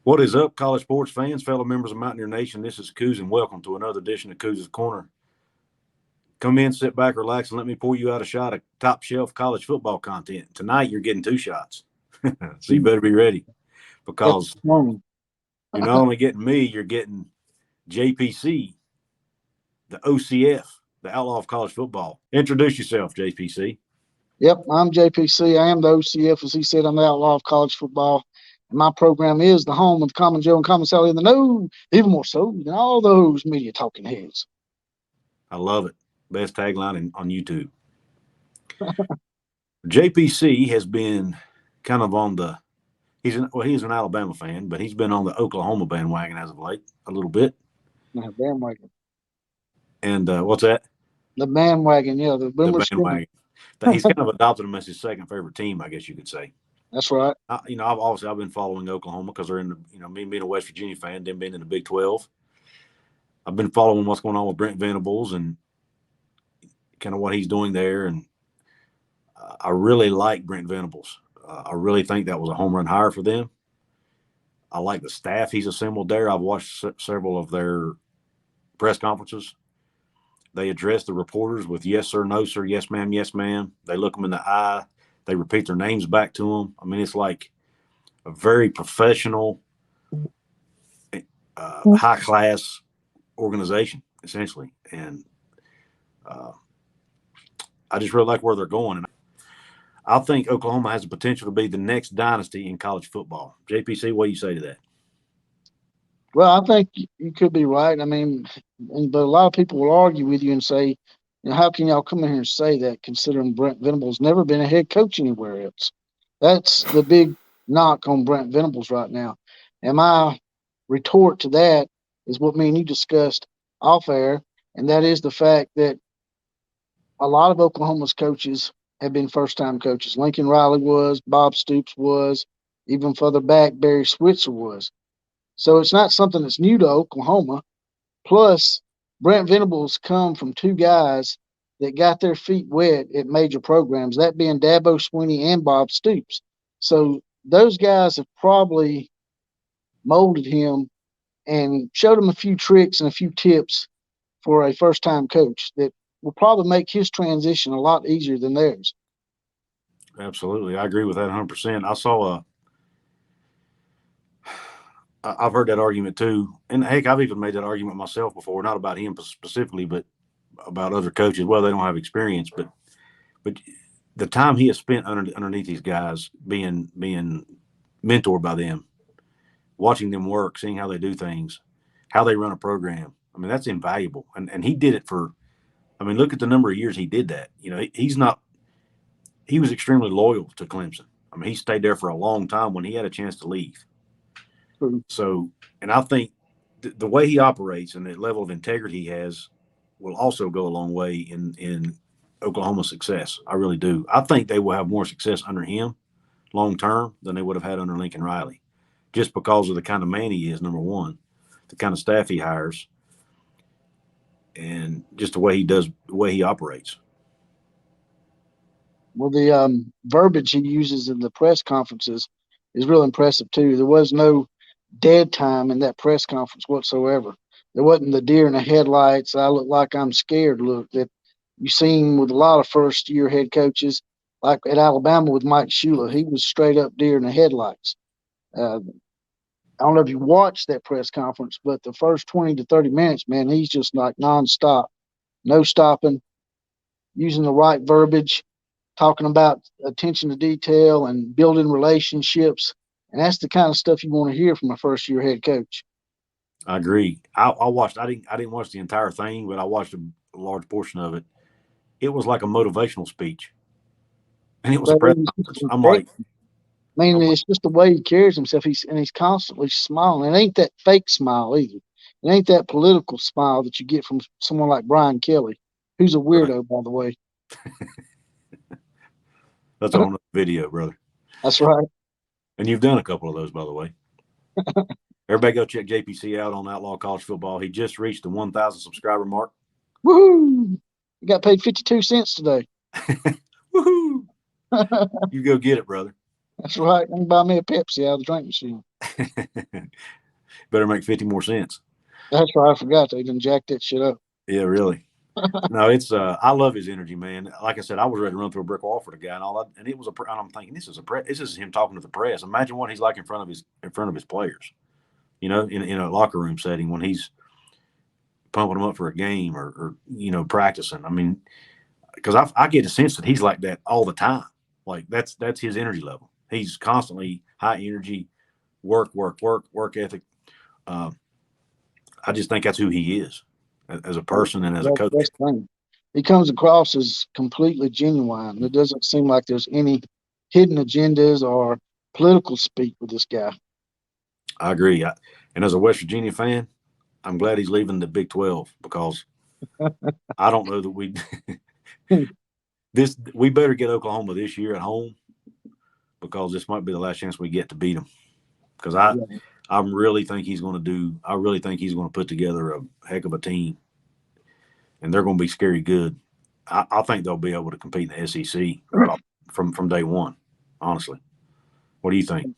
What is up, college sports fans, fellow members of Mountaineer Nation? This is Coos, and welcome to another edition of Coos' Corner. Come in, sit back, relax, and let me pour you out a shot of top-shelf college football content. Tonight, you're getting 2 shots, so you better be ready because you're not only getting me, you're getting JPC, the OCF, the Outlaw of College Football. Introduce yourself, JPC. Yep, I'm JPC. I am the OCF. As he said, I'm the Outlaw of College Football. And my program is the home of the Common Joe and Common Sally in the know, even more so than all those media talking heads. I love it. Best tagline on YouTube. JPC has been kind of on the he's an Alabama fan, but he's been on the Oklahoma bandwagon as of late a little bit. Bandwagon. And what's that? The bandwagon, yeah. The bandwagon. He's kind of adopted them as his second favorite team, I guess you could say. That's right. I've been following Oklahoma because they're in the, me being a West Virginia fan, them being in the Big 12. I've been following what's going on with Brent Venables and kind of what he's doing there. And I really like Brent Venables. I really think that was a home run hire for them. I like the staff he's assembled there. I've watched several of their press conferences. They address the reporters with yes, sir, no, sir, yes, ma'am, yes, ma'am. They look them in the eye. They repeat their names back to them. I mean, it's like a very professional, high-class organization, essentially. And I just really like where they're going. And I think Oklahoma has the potential to be the next dynasty in college football. JPC, what do you say to that? Well, I think you could be right. I mean, but a lot of people will argue with you and say, how can y'all come in here and say that considering Brent Venables never been a head coach anywhere else? That's the big knock on Brent Venables right now. And my retort to that is what me and you discussed off air, and that is the fact that a lot of Oklahoma's coaches have been first-time coaches. Lincoln Riley was, Bob Stoops was, even further back, Barry Switzer was. So it's not something that's new to Oklahoma. Plus, Brent Venables come from 2 guys that got their feet wet at major programs, that being Dabo Swinney and Bob Stoops. So those guys have probably molded him and showed him a few tricks and a few tips for a first-time coach that will probably make his transition a lot easier than theirs. Absolutely. I agree with that 100%. I've heard that argument too. And heck, I've even made that argument myself before, not about him specifically, but about other coaches. Well, they don't have experience, but the time he has spent underneath these guys, being mentored by them, watching them work, seeing how they do things, how they run a program. I mean, that's invaluable. And he did it for, look at the number of years he did that. He was extremely loyal to Clemson. I mean, he stayed there for a long time when he had a chance to leave. So, and I think the way he operates and the level of integrity he has will also go a long way in Oklahoma's success. I really do. I think they will have more success under him long term than they would have had under Lincoln Riley, just because of the kind of man he is, number one, the kind of staff he hires, and just the way he operates. Well, the verbiage he uses in the press conferences is real impressive too. There was no dead time in that press conference whatsoever. There wasn't the deer in the headlights, I look like I'm scared look that you seen with a lot of first-year head coaches, like at Alabama with Mike Shula. He was straight up deer in the headlights. I don't know if you watched that press conference, but the first 20 to 30 minutes, man, he's just like nonstop, no stopping, using the right verbiage, talking about attention to detail and building relationships. And that's the kind of stuff you want to hear from a first-year head coach. I agree. I watched. I didn't watch the entire thing, but I watched a large portion of it. It was like a motivational speech, and it was a press conference. I'm like, it's just the way he carries himself. He's constantly smiling. It ain't that fake smile either. It ain't that political smile that you get from someone like Brian Kelly, who's a weirdo, right, by the way. That's on the video, brother. That's right. And you've done a couple of those, by the way. Everybody go check JPC out on Outlaw College Football. He just reached the 1,000 subscriber mark. Woohoo! He got paid 52 cents today. Woohoo! You go get it, brother. That's right. Let me buy me a Pepsi out of the drink machine. Better make 50 more cents. That's right. I forgot they done jacked that shit up. Yeah, really. No, it's I love his energy, man. Like I said, I was ready to run through a brick wall for the guy and all that, and it was and I'm thinking this is a press. This is him talking to the press. Imagine what he's like in front of his players. You know, in a locker room setting when he's pumping them up for a game or practicing. I mean, because I get a sense that he's like that all the time. Like that's his energy level. He's constantly high energy, work ethic. Uh, I just think that's who he is as a person and as a coach. That's the thing. He comes across as completely genuine. It doesn't seem like there's any hidden agendas or political speak with this guy. I agree. And as a West Virginia fan, I'm glad he's leaving the Big 12 because I don't know that we better get Oklahoma this year at home because this might be the last chance we get to beat them. Because I really think he's going to put together a heck of a team, and they're going to be scary good. I think they'll be able to compete in the SEC right off from day one. Honestly, what do you think?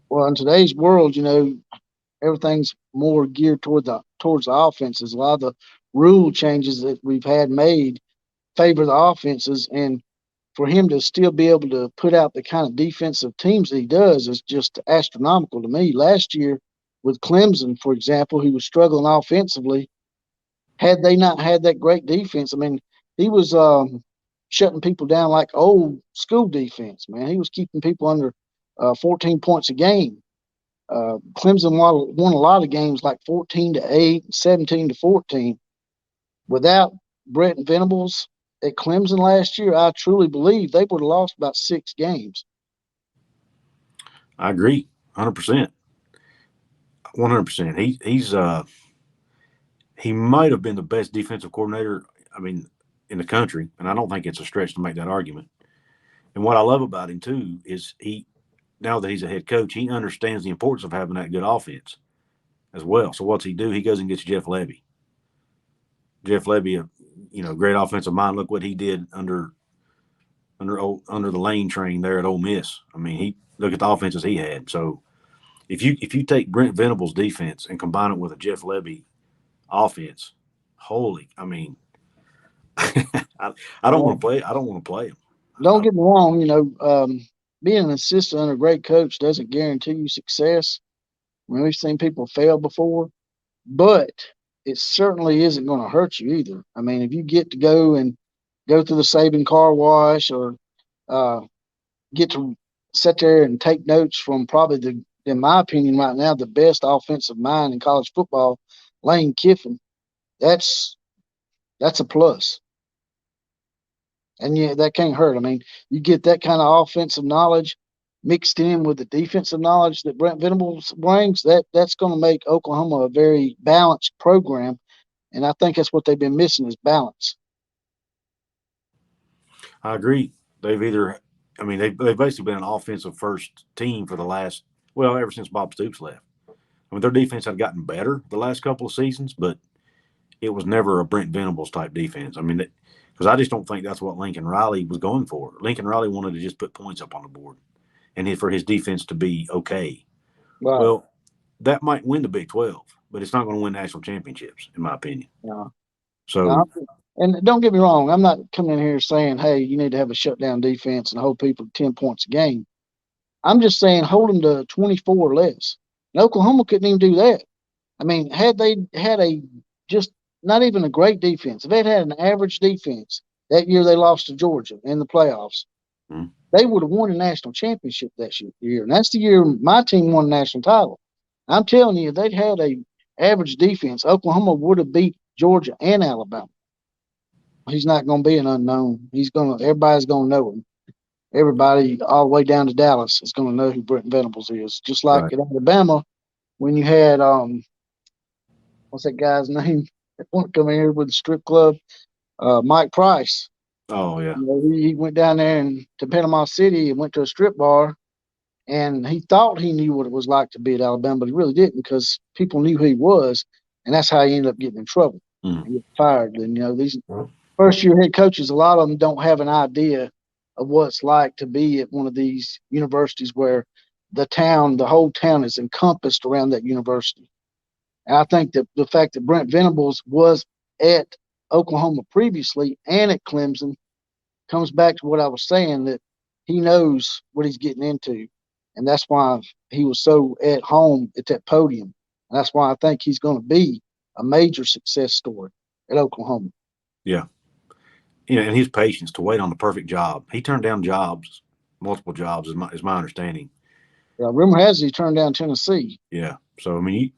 Well, in today's world, everything's more geared towards the offenses. A lot of the rule changes that we've had made favor the offenses, and for him to still be able to put out the kind of defensive teams that he does is just astronomical to me. Last year with Clemson, for example, who was struggling offensively, had they not had that great defense, I mean, he was shutting people down like old school defense, man. He was keeping people under 14 points a game. Clemson won a lot of games like 14-8, 17-14. Without Brent Venables at Clemson last year, I truly believe they would have lost about 6 games. I agree, 100%, 100%. He might have been the best defensive coordinator. I mean, in the country, and I don't think it's a stretch to make that argument. And what I love about him too is now that he's a head coach, he understands the importance of having that good offense as well. So what's he do? He goes and gets Jeff Lebby. Jeff Lebby, great offensive mind. Look what he did under the Lane train there at Ole Miss. I mean, look at the offenses he had. So if you take Brent Venables' defense and combine it with a Jeff Lebby offense, I mean, I don't want to play. I don't want to play him. Don't get me wrong. Being an assistant under a great coach doesn't guarantee you success. I mean, we've seen people fail before, but it certainly isn't going to hurt you either. I mean, if you get to go through the Saban car wash or get to sit there and take notes from probably in my opinion right now, the best offensive mind in college football, Lane Kiffin, that's a plus. And yeah, that can't hurt. I mean, you get that kind of offensive knowledge mixed in with the defensive knowledge that Brent Venables brings, that's going to make Oklahoma a very balanced program. And I think that's what they've been missing is balance. I agree. They've basically been an offensive first team for ever since Bob Stoops left. I mean, their defense had gotten better the last couple of seasons, but it was never a Brent Venables type defense. I mean, because I just don't think that's what Lincoln Riley was going for. Lincoln Riley wanted to just put points up on the board and for his defense to be okay. Right. Well, that might win the Big 12, but it's not going to win national championships, in my opinion. No. So, and don't get me wrong, I'm not coming in here saying, hey, you need to have a shutdown defense and hold people to 10 points a game. I'm just saying hold them to 24 or less. And Oklahoma couldn't even do that. I mean, had they had just not even a great defense, if they'd had an average defense that year they lost to Georgia in the playoffs, they would have won a national championship that year. And that's the year my team won a national title. I'm telling you, if they'd had a average defense, Oklahoma would have beat Georgia and Alabama. He's not going to be an unknown. Everybody's going to know him. Everybody all the way down to Dallas is going to know who Brent Venables is. Just like at Alabama, when you had what's that guy's name that won't come in here with the strip club? Mike Price. Oh yeah. He went down there to Panama City and went to a strip bar, and he thought he knew what it was like to be at Alabama, but he really didn't because people knew who he was, and that's how he ended up getting in trouble. He got fired. And these first-year head coaches, a lot of them don't have an idea of what it's like to be at one of these universities where the whole town is encompassed around that university. And I think that the fact that Brent Venables was at Oklahoma previously and at Clemson comes back to what I was saying, that he knows what he's getting into. And that's why he was so at home at that podium. And that's why I think he's going to be a major success story at Oklahoma. Yeah. And his patience to wait on the perfect job. He turned down jobs, multiple jobs, is my understanding. Yeah, rumor has he turned down Tennessee. Yeah. So, I mean,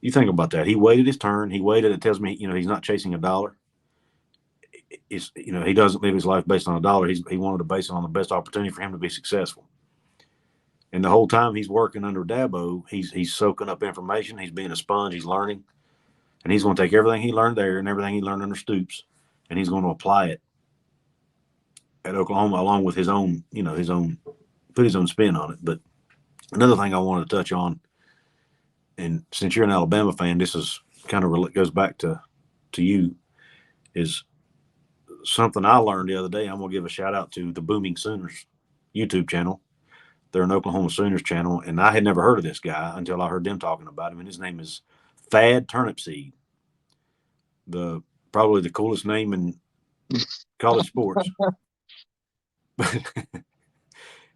you think about that. He waited his turn. He waited. It tells me, he's not chasing a dollar. He doesn't live his life based on a dollar. He wanted to base it on the best opportunity for him to be successful. And the whole time he's working under Dabo, he's soaking up information. He's being a sponge. He's learning. And he's going to take everything he learned there and everything he learned under Stoops, and he's going to apply it at Oklahoma along with his own put his own spin on it. But another thing I wanted to touch on, and since you're an Alabama fan, this is kind of goes back to you, is something I learned the other day. I'm going to give a shout out to the Booming Sooners YouTube channel. They're an Oklahoma Sooners channel, and I had never heard of this guy until I heard them talking about him. And his name is Thad Turnipseed, probably the coolest name in college sports.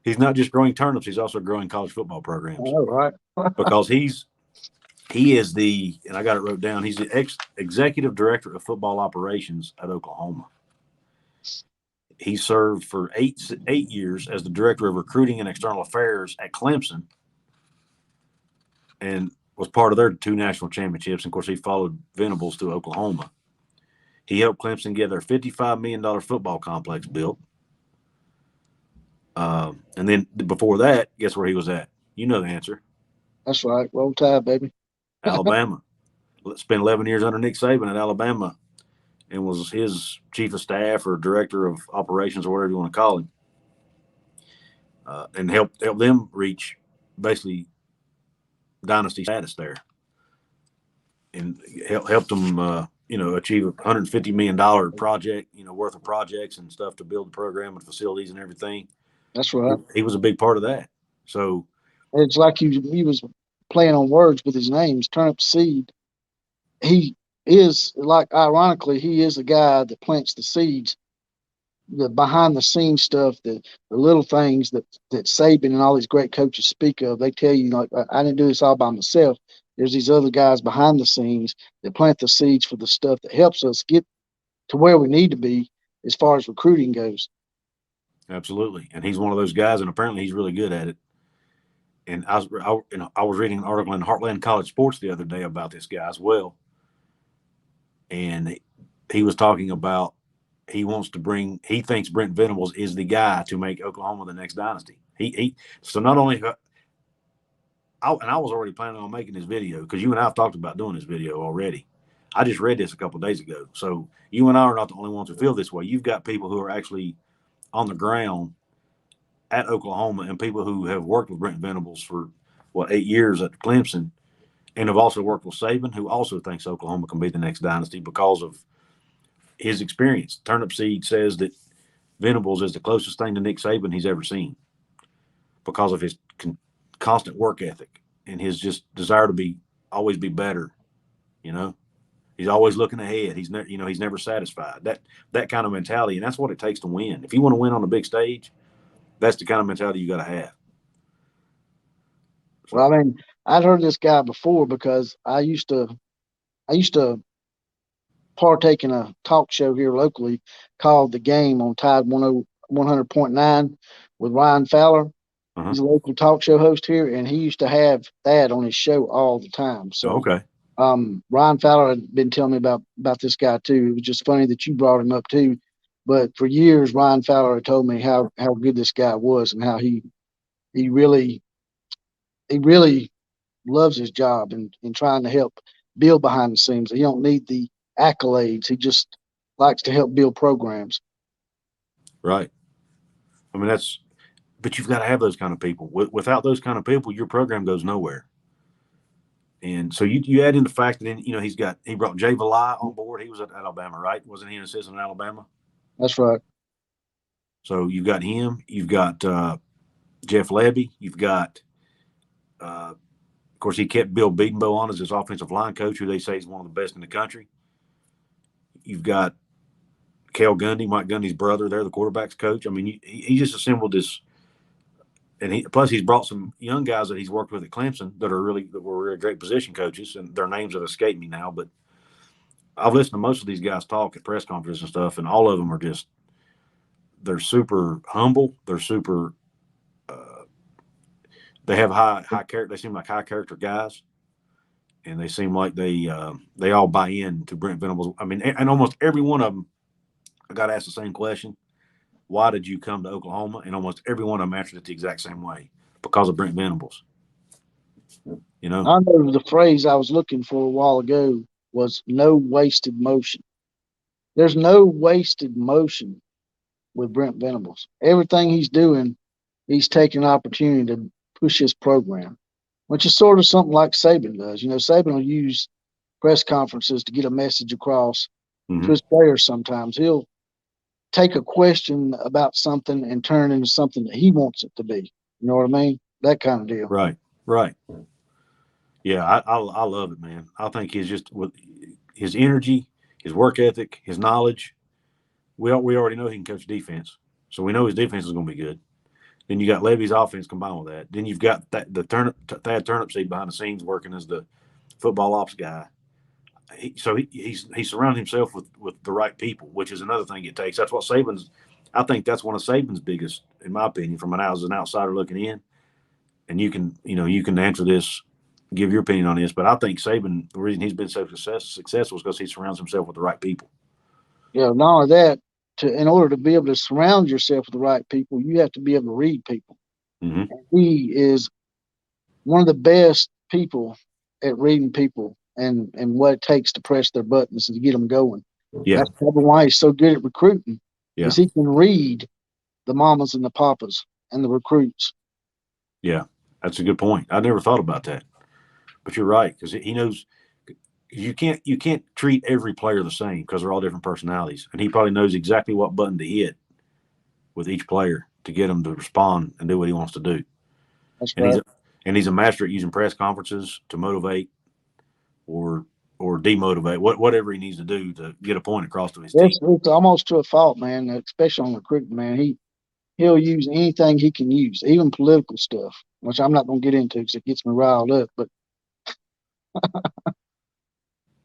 He's not just growing turnips; he's also growing college football programs. Oh, right. Because he is and I got it wrote down. He's the executive director of football operations at Oklahoma. He served for eight years as the director of recruiting and external affairs at Clemson, and was part of their 2 national championships. And of course, he followed Venables to Oklahoma. He helped Clemson get their $55 million football complex built. And then before that, guess where he was at? You know the answer. That's right. Roll Tide, baby. Alabama. Spent 11 years under Nick Saban at Alabama and was his chief of staff or director of operations or whatever you want to call him. And helped them reach basically dynasty status there. And helped them, achieve a $150 million project, worth of projects and stuff to build the program and facilities and everything. That's right. He was a big part of that. So it's like he was playing on words with his names, Turnipseed. He is, like, ironically, he is the guy that plants the seeds, the behind the scenes stuff, the little things that Saban and all these great coaches speak of. They tell you, like, I didn't do this all by myself. There's these other guys behind the scenes that plant the seeds for the stuff that helps us get to where we need to be as far as recruiting goes. Absolutely. And he's one of those guys, and apparently he's really good at it. And I was reading an article in Heartland College Sports the other day about this guy as well. And he was talking about he thinks Brent Venables is the guy to make Oklahoma the next dynasty. So not only I was already planning on making this video because you and I have talked about doing this video already. I just read this a couple of days ago. So you and I are not the only ones who feel this way. You've got people who are actually on the ground at Oklahoma and people who have worked with Brent Venables for 8 years at Clemson and have also worked with Saban, who also thinks Oklahoma can be the next dynasty because of his experience. Turnipseed says that Venables is the closest thing to Nick Saban he's ever seen because of his constant work ethic and his just desire to always be better. He's always looking ahead. He's never satisfied. That kind of mentality, and that's what it takes to win. If you want to win on the big stage, that's the kind of mentality you got to have. So, well, I mean, I'd heard this guy before because I used to partake in a talk show here locally called The Game on Tide 100.9 with Ryan Fowler. Uh-huh. He's a local talk show host here, and he used to have that on his show all the time. So, okay. Ryan Fowler had been telling me about this guy too. It was just funny that you brought him up too. But for years, Ryan Fowler had told me how good this guy was and how he really loves his job and trying to help build behind the scenes. He don't need the accolades. He just likes to help build programs. Right. I mean, but you've got to have those kind of people. Without those kind of people, your program goes nowhere. And so you add in the fact that he brought Jay Valai on board. He was at Alabama, right? Wasn't he an assistant at Alabama? That's right. So you've got him. You've got Jeff Lebby. You've got, of course, he kept Bill Beatonbow on as his offensive line coach, who they say is one of the best in the country. You've got Cale Gundy, Mike Gundy's brother. They're the quarterback's coach. I mean, he just assembled this, and plus he's brought some young guys that he's worked with at Clemson that were really great position coaches, and their names have escaped me now. But I've listened to most of these guys talk at press conferences and stuff, and all of them are just they're super humble. They're super. They have high character. They seem like high character guys, and they seem like they all buy in to Brent Venables. I mean, and almost every one of them, I got asked the same question: why did you come to Oklahoma? And almost every one of them answered it the exact same way: because of Brent Venables. You know, I know the phrase I was looking for a while ago was no wasted motion. There's no wasted motion with Brent Venables. Everything he's doing, he's taking an opportunity to push his program, which is sort of something like Saban does. You know, Saban will use press conferences to get a message across to his players sometimes. He'll take a question about something and turn it into something that he wants it to be. You know what I mean? That kind of deal. Right. Yeah, I love it, man. I think he's just with his energy, his work ethic, his knowledge. We already know he can coach defense, so we know his defense is going to be good. Then you got Levy's offense combined with that. Then you've got Thad Turnipseed behind the scenes working as the football ops guy. He surrounded himself with the right people, which is another thing it takes. That's what Saban's. I think that's one of Saban's biggest, in my opinion, from as an outsider looking in. And you can answer this, give your opinion on this, but I think Saban, the reason he's been so successful is because he surrounds himself with the right people. Yeah, not only that, in order to be able to surround yourself with the right people, you have to be able to read people. Mm-hmm. He is one of the best people at reading people and what it takes to press their buttons and to get them going. Yeah. That's probably why he's so good at recruiting, because he can read the mamas and the papas and the recruits. Yeah, that's a good point. I never thought about that, but you're right, because he knows you can't treat every player the same because they're all different personalities, and he probably knows exactly what button to hit with each player to get them to respond and do what he wants to do. That's and right. He's a master at using press conferences to motivate or demotivate, whatever he needs to do to get a point across to his team. It's almost to a fault, man, especially on recruiting, man. He'll use anything he can use, even political stuff, which I'm not going to get into because it gets me riled up. But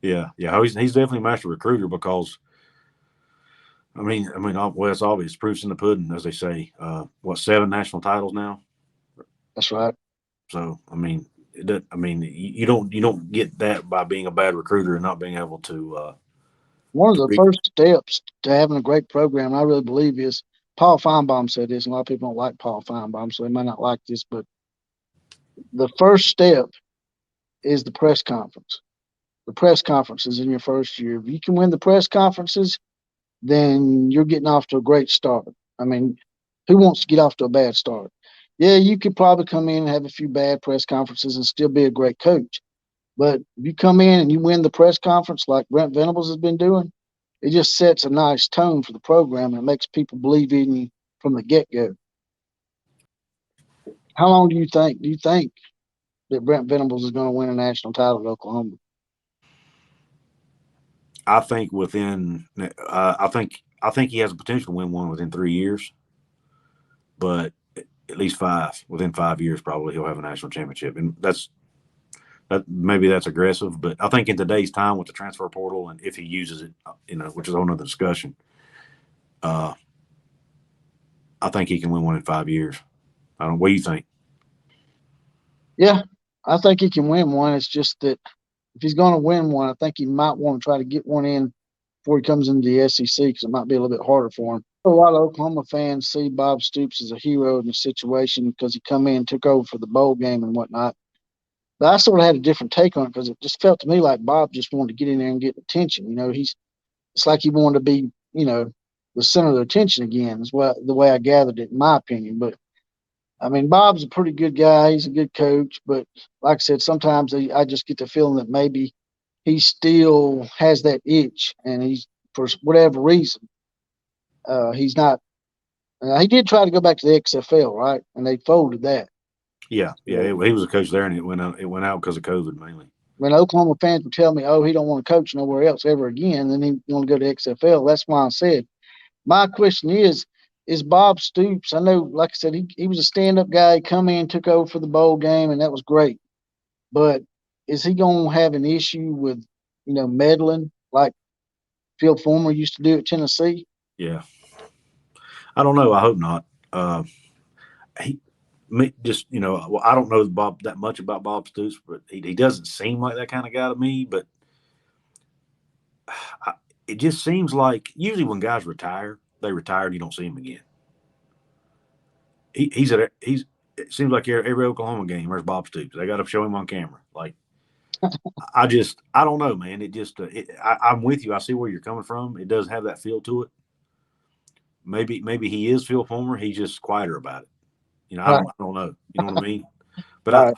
yeah, he's definitely a master recruiter because, I mean, well, it's obvious. Proof's in the pudding, as they say. 7 national titles now? That's right. So, you don't get that by being a bad recruiter and not being able to. One of the first steps to having a great program, I really believe, is Paul Feinbaum said this, and a lot of people don't like Paul Feinbaum, so they might not like this, but the first step is the press conference. The press conferences in your first year. If you can win the press conferences, then you're getting off to a great start. I mean, who wants to get off to a bad start? Yeah, you could probably come in and have a few bad press conferences and still be a great coach. But if you come in and you win the press conference like Brent Venables has been doing, it just sets a nice tone for the program and it makes people believe in you from the get-go. How long do you think that Brent Venables is going to win a national title at Oklahoma? I think I think he has the potential to win one within 3 years, but at least 5 within 5 years probably he'll have a national championship, and maybe that's aggressive, but I think in today's time with the transfer portal and if he uses it, which is a whole other discussion, I think he can win one in 5 years. What do you think? Yeah, I think he can win one. It's just that if he's going to win one, I think he might want to try to get one in before he comes into the SEC because it might be a little bit harder for him. A lot of Oklahoma fans see Bob Stoops as a hero in the situation because he come in and took over for the bowl game and whatnot. But I sort of had a different take on it because it just felt to me like Bob just wanted to get in there and get attention. It's like he wanted to be, the center of the attention again. Is the way I gathered it, in my opinion. But I mean, Bob's a pretty good guy. He's a good coach. But like I said, sometimes I just get the feeling that maybe he still has that itch, and he's for whatever reason, he's not He did try to go back to the XFL, right? And they folded that. Yeah, yeah. So, He was a coach there, and it went out. It went out because of COVID mainly. when Oklahoma fans would tell me, "Oh, he don't want to coach nowhere else ever again," then he want to go to XFL. That's why I said my question is Bob Stoops. I know, like I said, he was a stand-up guy. He come in, took over for the bowl game, and that was great. But is he going to have an issue with, meddling like Phil Fulmer used to do at Tennessee? Yeah, I don't know. I hope not. He just well, I don't know Bob that much about Bob Stoops, but he doesn't seem like that kind of guy to me. But I, it just seems like usually when guys retire, they retire and you don't see him again. He's. It seems like every Oklahoma game, there's Bob Stoops. They got to show him on camera. Like I don't know, man. It just I'm with you. I see where you're coming from. It does have that feel to it. Maybe he is Phil Fulmer. He's just quieter about it. Right, I don't know. You know what I mean? But right.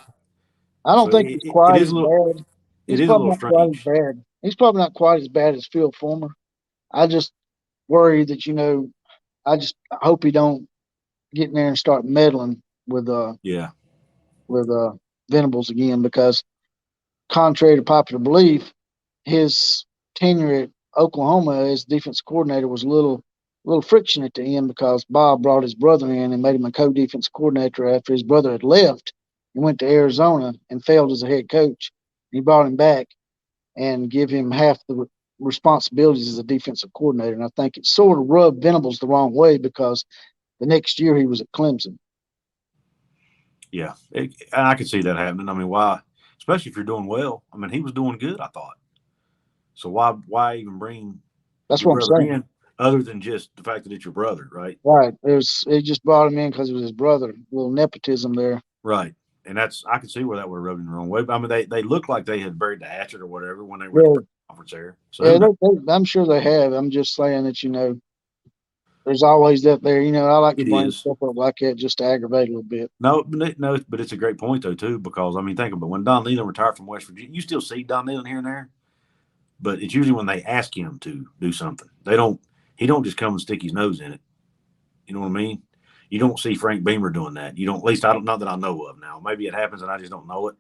I don't so think he's it quite is as a little. bad. It He's is a probably little not quite as strange. bad. He's probably not quite as bad as Phil Fulmer. I just worry that I just hope he don't get in there and start meddling with Yeah, with Venables again, because contrary to popular belief, his tenure at Oklahoma as defense coordinator was a little friction at the end, because Bob brought his brother in and made him a co-defense coordinator after his brother had left and went to Arizona and failed as a head coach. He brought him back and give him half the responsibilities as a defensive coordinator. And I think it sort of rubbed Venables the wrong way, because the next year he was at Clemson. yeah. I could see that happening. I mean, why? Especially if you're doing well. I mean, he was doing good. I thought. So why even bring That's your what I'm brother saying. in other than just the fact that it's your brother, right? Right. It just brought him in because it was his brother. A little nepotism there. Right. And I could see where that would have rubbed him the wrong way. But I mean, they looked like they had buried the hatchet or whatever when they were at the Yeah. press conference there. So Yeah, who knows? I'm sure they have. I'm just saying that, there's always that there. I like to It bring is. stuff up like that just to aggravate a little bit. No, but it's a great point though too, because I mean, think about it. When Don Nealon retired from West Virginia, you still see Don Nealon here and there, but it's usually when they ask him to do something. They don't. He don't just come and stick his nose in it. You know what I mean? You don't see Frank Beamer doing that. You don't. At least I don't know that I know of now. Maybe it happens and I just don't know it,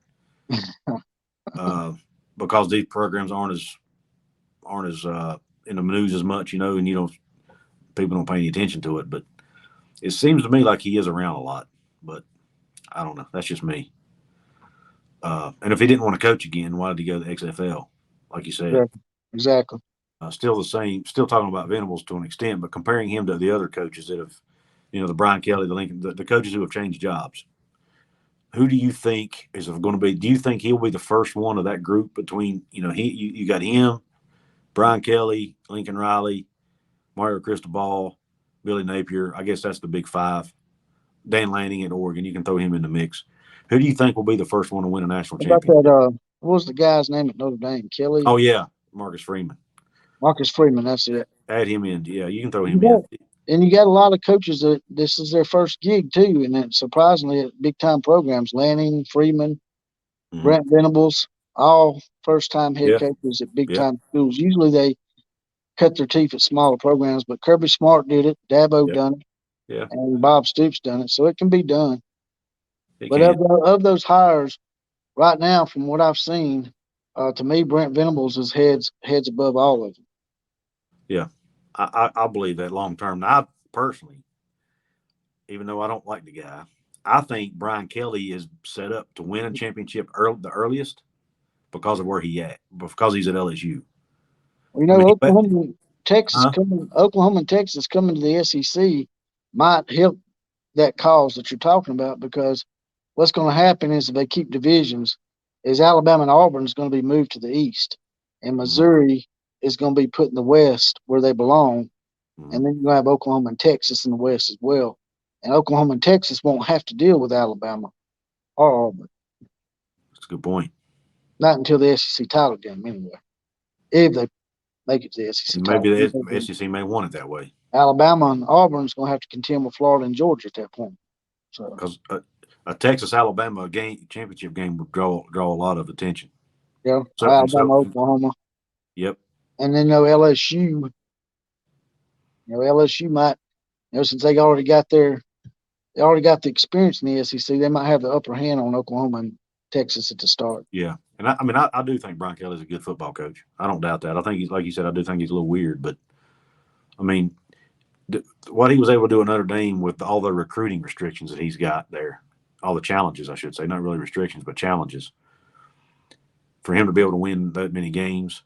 uh, because these programs aren't as in the news as much, and people don't pay any attention to it. But it seems to me like he is around a lot. But I don't know. That's just me. And if he didn't want to coach again, why did he go to the XFL? Like you said, Exactly. Exactly. still the same. Still talking about Venables to an extent, but comparing him to the other coaches that have, the Brian Kelly, the Lincoln, the coaches who have changed jobs. Who do you think is going to be? Do you think he'll be the first one of that group between you got him, Brian Kelly, Lincoln Riley, Mario Cristobal, Billy Napier? I guess that's the big five. Dan Lanning at Oregon, you can throw him in the mix. Who do you think will be the first one to win a national What about that? championship? What was the guy's name at Notre Dame? Kelly? Oh yeah, Marcus Freeman. Marcus Freeman. That's it. Add him in. Yeah, you can throw You him in. got, and you got a lot of coaches that this is their first gig too, and then surprisingly at big time programs. Lanning, Freeman, Mm-hmm. Brent Venables, all first time head Yeah, coaches at big yeah, time schools. Usually they cut their teeth at smaller programs, but Kirby Smart did it, Dabo yeah, done it, yeah. and Bob Stoops done it, so it can be done. It But can. of those hires right now, from what I've seen, to me, Brent Venables is heads above all of them. Yeah, I believe that long term. Now, I personally, even though I don't like the guy, I think Brian Kelly is set up to win a championship the earliest because of where he at, because he's at LSU. Well, I mean, huh? Oklahoma and Texas coming to the SEC might help that cause that you're talking about, because what's going to happen is if they keep divisions, is Alabama and Auburn is going to be moved to the east, and Mm-hmm, Missouri is going to be put in the west where they belong, mm-hmm. and then you're going to have Oklahoma and Texas in the west as well, and Oklahoma and Texas won't have to deal with Alabama or Auburn, That's a good point. not until the SEC title game anyway. If they make it to the SEC And title, maybe the SEC may want it that way Alabama and Auburn is going to have to contend with Florida and Georgia at that point. So because a Texas Alabama game championship game would draw a lot of attention. yeah, So and Alabama, so, Oklahoma, yep. and then LSU. LSU might. since they already got the experience in the SEC, they might have the upper hand on Oklahoma and Texas at the start. Yeah. And I do think Brian Kelly's a good football coach. I don't doubt that. I think he's, like you said, I do think he's a little weird, but I mean, what he was able to do at Notre Dame with all the recruiting restrictions that he's got there, all the challenges, I should say, not really restrictions, but challenges, for him to be able to win that many games,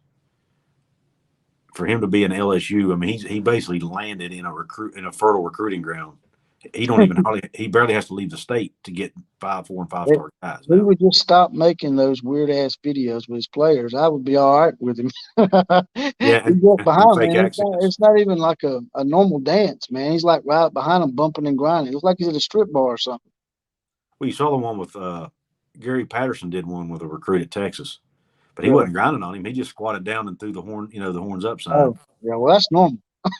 for him to be in LSU. I mean, he basically landed in a fertile recruiting ground. He barely has to leave the state to get 4 and 5 star guys. He would just stop making those weird ass videos with his players. I would be all right with him. Yeah, he's up behind fake man. accents. It's not even like a normal dance, man. He's like right behind him, bumping and grinding. It looks like he's at a strip bar or something. Well, you saw the one with Gary Patterson did one with a recruit at Texas, but he wasn't grinding on him. He just squatted down and threw the horn, the horns up sign. Oh, yeah, well, that's normal.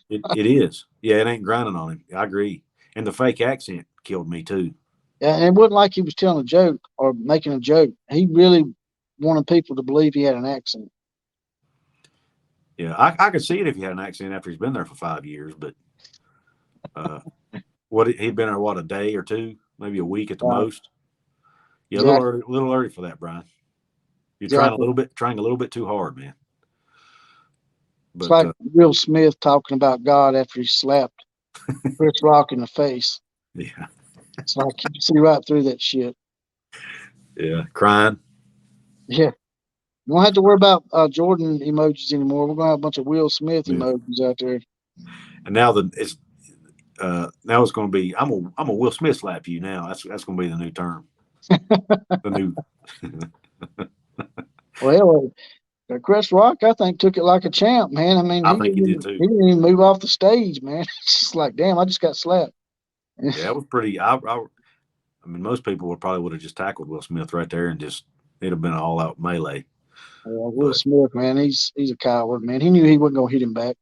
It is. Yeah, it ain't grinding on him. I agree. And the fake accent killed me too. Yeah, and it wasn't like he was telling a joke or making a joke. He really wanted people to believe he had an accent. Yeah, I could see it if he had an accent after he's been there for 5 years, but he'd been there a day or two, maybe a week at the most. Yeah, exactly. a little early for that, Brian. You're trying a little bit too hard, man. But, it's like Will Smith talking about God after he slapped Chris Rock in the face. Yeah. It's like you see right through that shit. Yeah, crying. Yeah. You don't have to worry about Jordan emojis anymore. We're gonna have a bunch of Will Smith emojis out there. And now it's going to be I'm a Will Smith slap you now. That's going to be the new term. The new. Well, Chris Rock, I think, took it like a champ, man. I mean, I think he did too. He didn't even move off the stage, man. It's just like, damn, I just got slapped. Yeah, it was pretty. I mean, most people would have just tackled Will Smith right there and it'd have been an all-out melee. Yeah, Will Smith, man, he's a coward, man. He knew he wasn't going to hit him back.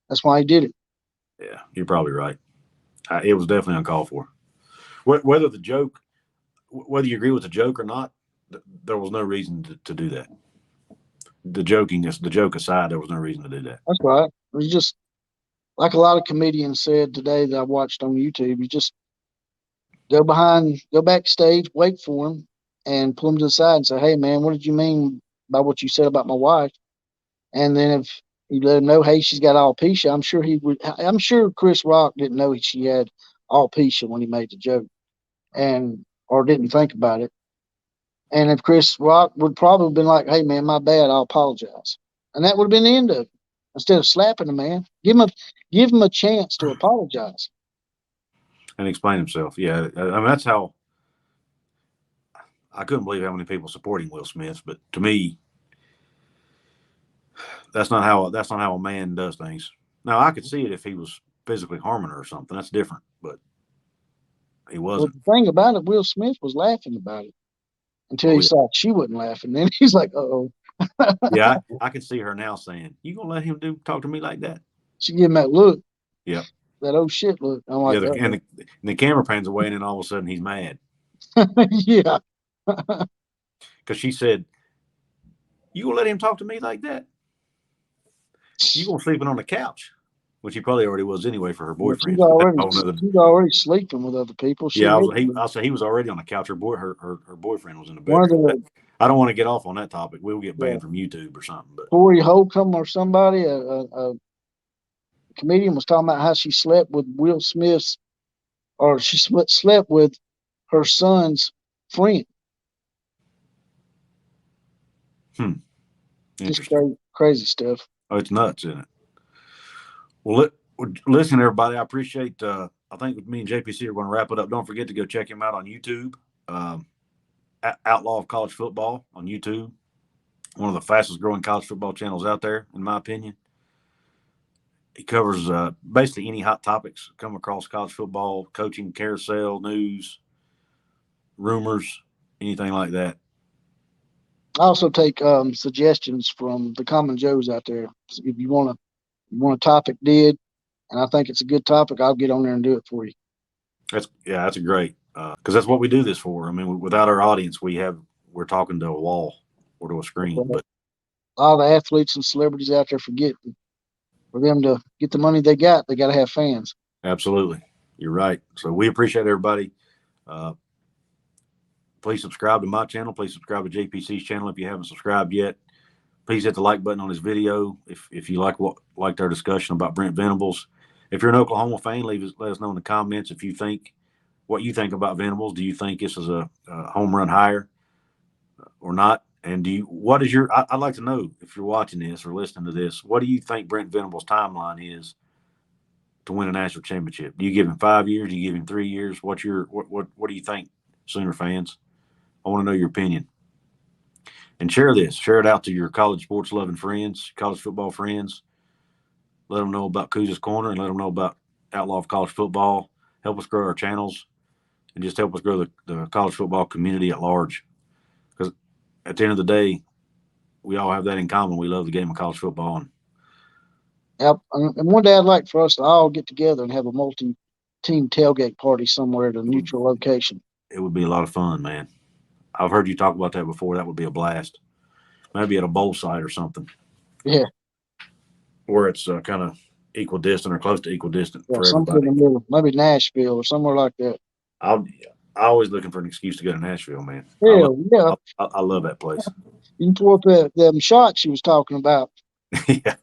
That's why he did it. Yeah, you're probably right. It was definitely uncalled for. Whether you agree with the joke or not, there was no reason to do that. The joke aside, there was no reason to do that. That's right. It was just like a lot of comedians said today that I watched on YouTube. You just go backstage, wait for him, and pull him to the side and say, "Hey, man, what did you mean by what you said about my wife?" And then if you let him know, "Hey, she's got alopecia," I'm sure he would. I'm sure Chris Rock didn't know she had alopecia when he made the joke, or didn't think about it. And if Chris Rock would probably have been like, "Hey, man, my bad, I'll apologize," and that would have been the end of it. Instead of slapping the man, give him a chance to apologize and explain himself. Yeah, I mean, that's how. I couldn't believe how many people supporting Will Smith, but to me, that's not how a man does things. Now, I could see it if he was physically harming her or something. That's different, but he wasn't. Well, the thing about it, Will Smith was laughing about it until he saw she wasn't laughing. Then he's like, "Uh-oh." Yeah, I can see her now saying, "You gonna let him talk to me like that?" She gave him that look. Yeah. That oh shit look. I'm like, and the camera pans away, and then all of a sudden he's mad. Yeah. Because she said, "You gonna let him talk to me like that? You gonna sleeping on the couch?" Which he probably already was anyway for her boyfriend. She's already sleeping with other people. I'll say he was already on the couch. Her boyfriend was in the bedroom. I don't want to get off on that topic. We'll get banned from YouTube or something. But Corey Holcomb or somebody, a comedian, was talking about how she slept with Will Smith's, or she slept with her son's friend. Just crazy stuff. Oh, it's nuts, isn't it? Well, listen, everybody, I appreciate. I think me and JPC are going to wrap it up. Don't forget to go check him out on YouTube. Outlaw of College Football on YouTube. One of the fastest growing college football channels out there, in my opinion. He covers basically any hot topics come across college football, coaching, carousel, news, rumors, anything like that. I also take suggestions from the common Joes out there. So if you want a topic and I think it's a good topic, I'll get on there and do it for you. That's a great, because that's what we do this for. I mean, without our audience, we're talking to a wall or to a screen. But all the athletes and celebrities out there forget, for them to get the money they got to have fans. Absolutely. You're right. So we appreciate everybody. Please subscribe to my channel. Please subscribe to JPC's channel if you haven't subscribed yet. Please hit the like button on this video if you liked our discussion about Brent Venables. If you're an Oklahoma fan, let us know in the comments if you think what you think about Venables. Do you think this is a home run hire or not? And I'd like to know, if you're watching this or listening to this, what do you think Brent Venables' timeline is to win a national championship? Do you give him 5 years? Do you give him 3 years? What do you think, Sooner fans? I want to know your opinion. And share this. Share it out to your college sports loving friends, college football friends. Let them know about Kuz's Corner and let them know about Outlaw of College Football. Help us grow our channels and just help us grow the college football community at large. Because at the end of the day, we all have that in common. We love the game of college football. And one day I'd like for us to all get together and have a multi-team tailgate party somewhere at a neutral location. It would be a lot of fun, man. I've heard you talk about that before. That would be a blast. Maybe at a bowl site or something. Yeah. Where it's kind of equidistant or close to equidistant for everybody. In the middle, maybe Nashville or somewhere like that. I'm always looking for an excuse to go to Nashville, man. Yeah. I love that place. You can pull up them shots you was talking about. Yeah.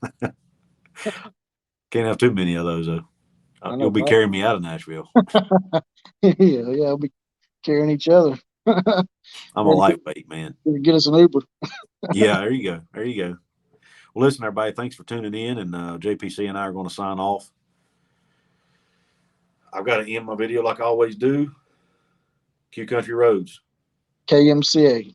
Can't have too many of those, though. You'll be carrying me out of Nashville. Yeah, we'll be carrying each other. I'm a lightweight, man. Get us an Uber. Yeah, there you go. Well, listen, everybody, thanks for tuning in, and JPC and I are going to sign off. I've got to end my video like I always do. Q Country Roads. KMCA.